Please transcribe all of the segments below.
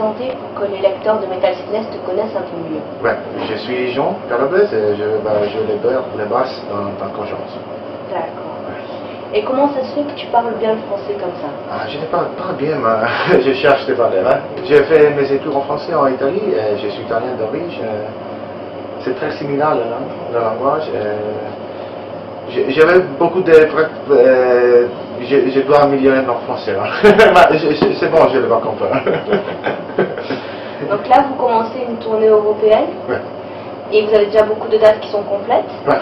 présenter pour que les lecteurs de Metal Sickness te connaissent un peu mieux? Ouais, je suis Jean Calabès et je joue les basses dans Conscience. D'accord. Et comment ça se fait que tu parles bien le français comme ça? Je ne parle pas bien, mais je cherche des valeurs. Hein. J'ai fait mes études en français en Italie et je suis italien d'origine. C'est très similaire le langage. J'avais beaucoup de... je dois améliorer mon français. C'est bon, je le vois comprendre. Donc là, vous commencez une tournée européenne. Ouais. Et vous avez déjà beaucoup de dates qui sont complètes. Ouais.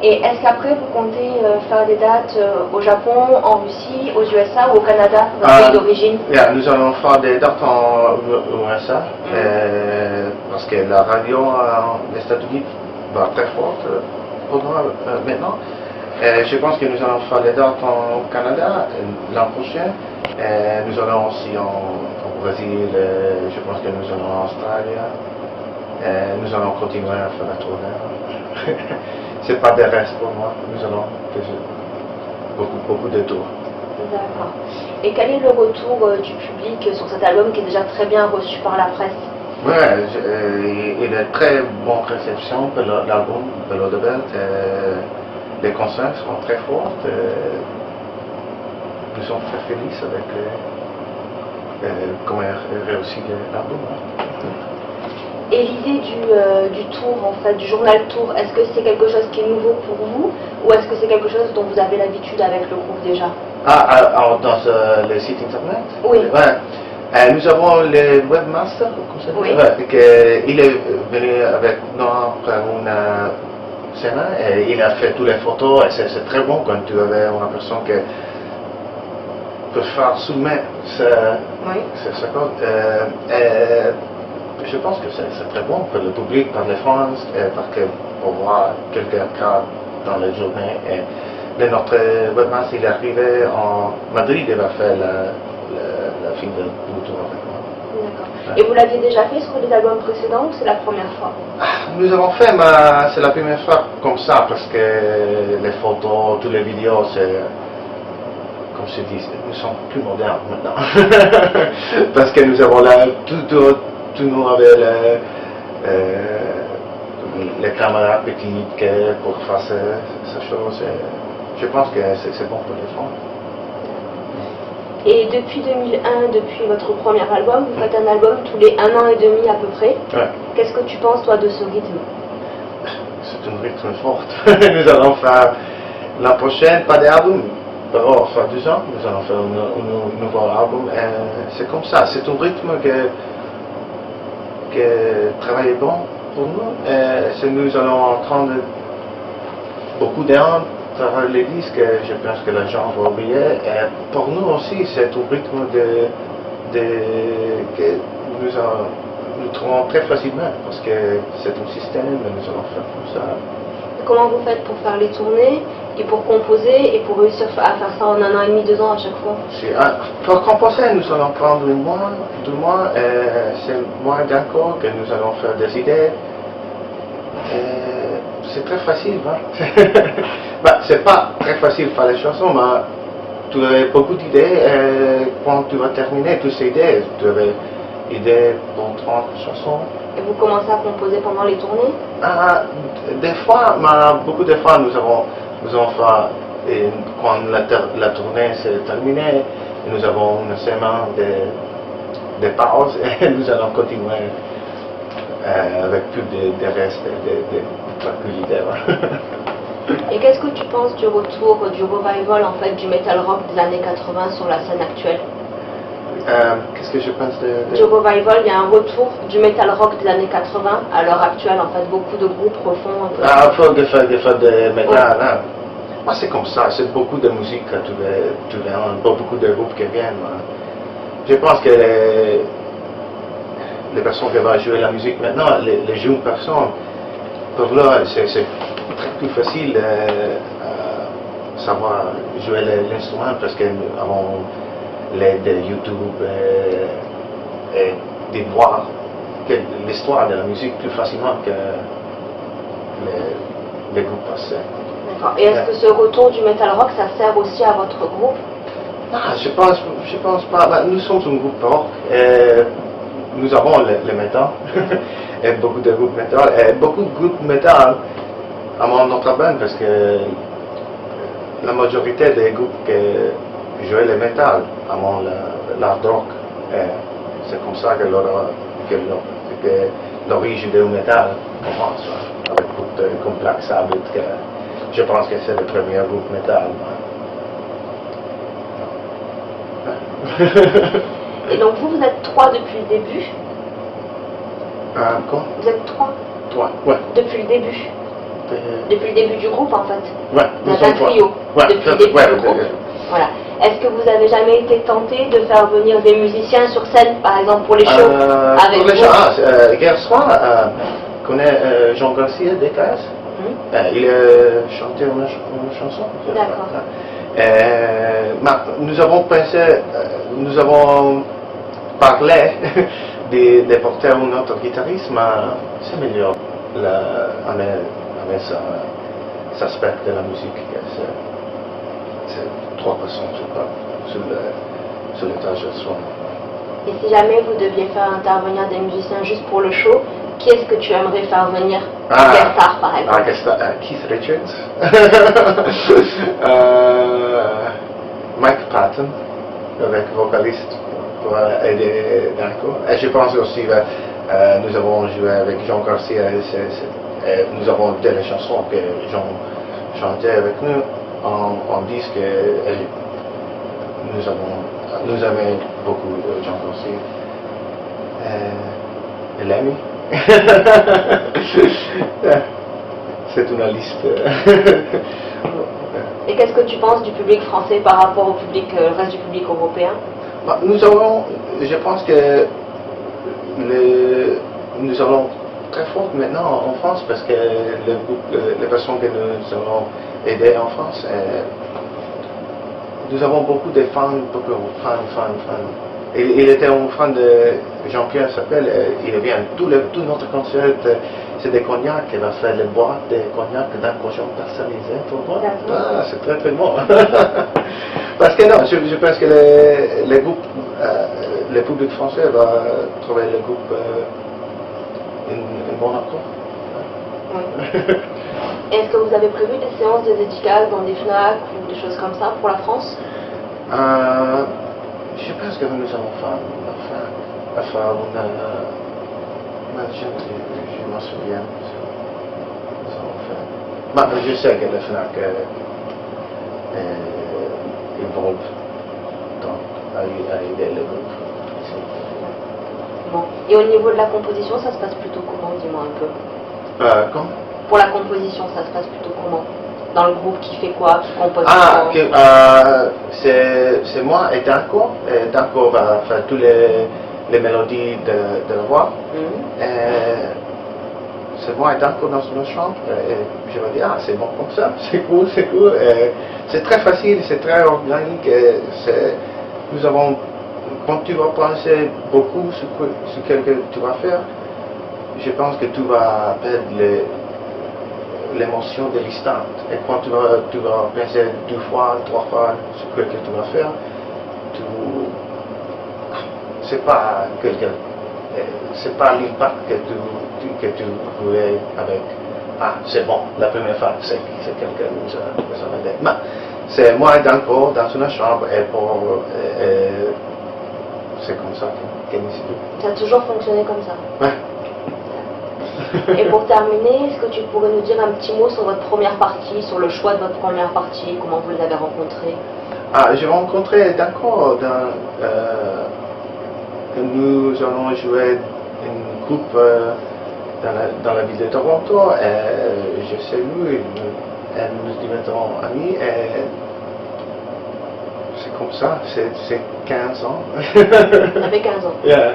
Et est-ce qu'après, vous comptez faire des dates au Japon, en Russie, aux USA ou au Canada, votre pays d'origine? Yeah, nous allons faire des dates en USA, parce que la radio des États-Unis va très forte pour nous maintenant. Je pense que nous allons faire des dates au Canada l'an prochain. Nous allons aussi au Brésil, je pense que nous allons en Australie. Nous allons continuer à faire la tournée. C'est pas des restes pour moi, nous allons faire beaucoup de tours. D'accord. Et quel est le retour du public sur cet album qui est déjà très bien reçu par la presse? Ouais, il a très bonne réception pour l'album, pour l'Audebert. Les concerts sont très forts. Nous sommes très félicits avec comment il a réussi l'album. Et l'idée du tour, en fait, du journal tour, est-ce que c'est quelque chose qui est nouveau pour vous ou est-ce que c'est quelque chose dont vous avez l'habitude avec le groupe déjà? Dans le site internet? Oui. Ouais. Nous avons le webmaster, comme ça. Oui. Ouais, il est venu avec nous après une semaine et il a fait toutes les photos et c'est très bon quand tu avais une personne qui peut faire soumettre sa code. Je pense que c'est très bon pour le public, pour les fans, parce que pour voir quelques cas dans la journée. Et notre webmaster il est arrivé en Madrid, il va faire la fin de tour avec moi. D'accord. Et vous l'aviez déjà fait sur les albums précédents ou c'est la première fois? Nous avons fait, mais c'est la première fois comme ça, parce que les photos, toutes les vidéos, c'est... Comme je dis, nous sommes plus modernes maintenant. Parce que nous avons là, tout nous avait les caméras petites pour faire ces choses. Je pense que c'est bon pour les gens. Et depuis 2001, depuis votre premier album, vous faites un album tous les 1 an et demi à peu près. Ouais. Qu'est-ce que tu penses toi de ce rythme? C'est un rythme fort. Nous allons faire la prochaine, pas d'album. Alors, faire 2 ans, nous allons faire un nouveau album. C'est comme ça, c'est un rythme que travaille bon pour nous. Nous allons entendre beaucoup d'heures travers les disques, je pense que les gens vont oublier. Et pour nous aussi, c'est un rythme que nous trouvons très facilement, parce que c'est un système, nous allons faire comme ça. Comment vous faites pour faire les tournées et pour composer et pour réussir à faire ça en 1 an et demi, 2 ans à chaque fois? Pour composer, nous allons prendre 1 mois, 2 mois. C'est moins d'accord que nous allons faire des idées. C'est très facile. Hein? C'est pas très facile de faire les chansons, mais tu as beaucoup d'idées. Quand tu vas terminer toutes ces idées, tu avais idées pour 30 chansons. Et vous commencez à composer pendant les tournées? Des fois, mais beaucoup de fois, nous avons fait, quand la tournée s'est terminée, nous avons une semaine de pause et nous allons continuer avec plus de restes d'idées. Et qu'est-ce que tu penses du retour du revival en fait du metal rock des années 80 sur la scène actuelle? Qu'est-ce que je pense du revival, il y a un retour du metal rock des années 80 à l'heure actuelle. En fait, beaucoup de groupes refont un peu. Il faut de faire de métal. Hein. C'est comme ça, c'est beaucoup de musique que tu vois, beaucoup de groupes qui viennent. Je pense que les personnes qui vont jouer la musique maintenant, les jeunes personnes, pour là, c'est très plus facile de savoir jouer l'instrument, parce qu'avant l'aide de YouTube et de voir l'histoire de la musique plus facilement que les groupes passés. D'accord. Et est-ce que ce retour du metal rock, ça sert aussi à votre groupe? Je pense pas. Nous sommes un groupe rock. nous avons le métal, et beaucoup de groupes métal, et beaucoup de groupes métal à notre band, parce que la majorité des groupes qui jouaient le métal avant l'hard rock, c'est comme ça que l'origine du métal commence, avec beaucoup de comme Black Sabbath, que je pense que c'est le premier groupe métal. Et donc vous êtes 3 depuis le début? Quoi? Vous êtes 3? 3, ouais. Depuis le début? Depuis le début du groupe en fait? Ouais, vous êtes un trio? Ouais, depuis le début du groupe? Voilà. Est-ce que vous avez jamais été tenté de faire venir des musiciens sur scène, par exemple pour les shows avec pour les vous? shows, hier soir, je connais Jean Garcia DKS. Il a chanté une chanson. D'accord. Nous avons pensé, nous avons parlé de porter un autre guitariste, mais c'est meilleur avec cet aspect de la musique. C'est 3 personnes, je crois, sur l'étage de soir. Et si jamais vous deviez faire intervenir des musiciens juste pour le show, qui est-ce que tu aimerais faire venir en guest star par exemple? Keith Richards, Mike Patton, avec vocaliste pour aider Danko. Et je pense aussi que nous avons joué avec Jean Garcia, nous avons des chansons que Jean chantait avec nous en disque, et nous aimons beaucoup Jean Garcia. Et l'ami. C'est une liste. Et qu'est-ce que tu penses du public français par rapport au public, le reste du public européen? Je pense que nous allons très fort maintenant en France, parce que les personnes que nous allons aider en France, nous avons beaucoup de fans, fans. Il était un fan de Jean-Pierre Sapel, il vient tout notre concert, c'est des cognacs, il va faire les boîtes de cognac d'un cochon personnalisé pour moi. C'est très très bon. Parce que non, je pense que les groupes, le public français va trouver le groupe un bon accord. Oui. Est-ce que vous avez prévu des séances de dédicaces dans des FNAC ou des choses comme ça pour la France? Je pense que nous allons faire je m'en souviens. Je sais que le FNAC involve à aider le groupe. Bon. Et au niveau de la composition, ça se passe plutôt comment? Dis-moi un peu. Comment? Pour la composition, ça se passe plutôt comment? Dans le groupe, qui fait quoi? Qui compose c'est moi et Danko. Danko va faire toutes les mélodies de la voix. C'est moi et Danko dans une chambre. Et je me dis, c'est bon comme ça, c'est cool. C'est très facile, c'est très organique. Nous avons, quand tu vas penser beaucoup sur ce que tu vas faire, je pense que tu vas perdre l'émotion de l'instant. Et quand tu vas penser 2 fois, 3 fois sur ce que tu vas faire, c'est pas l'impact que tu voulais avec. C'est bon, la première fois, c'est quelqu'un nous a aidé. Mais c'est moi et Danko dans une chambre, et c'est comme ça que nous. Ça a toujours fonctionné comme ça? Ouais. Et pour terminer, est-ce que tu pourrais nous dire un petit mot sur votre première partie, sur le choix de votre première partie, comment vous les avez rencontrés? J'ai rencontré Danko nous allons jouer un groupe dans la ville de Toronto, et je sais lui, et nous devenons amis, et c'est comme ça, c'est 15 ans. Ça fait 15 ans. Yeah.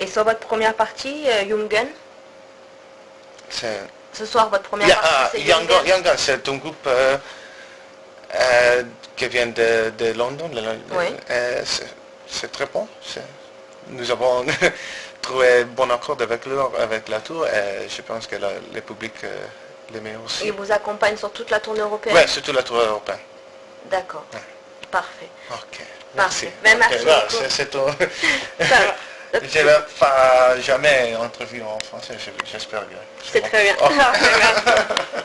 Et sur votre première partie, Youngen? Ce soir, votre première partie, c'est Youngen, c'est un groupe qui vient de London. Oui. C'est très bon. Nous avons trouvé bon accord avec la tour, et je pense que le public l'aimait aussi. Il vous accompagne sur toute la tournée européenne? Oui, sur toute la tournée européenne. D'accord. Ouais. Parfait. Ok. Parfait. Merci beaucoup. C'est tout. Ça va. Je ne vais pas jamais interviewer en français, j'espère bien. C'est très bien. Oh. Parfait, merci.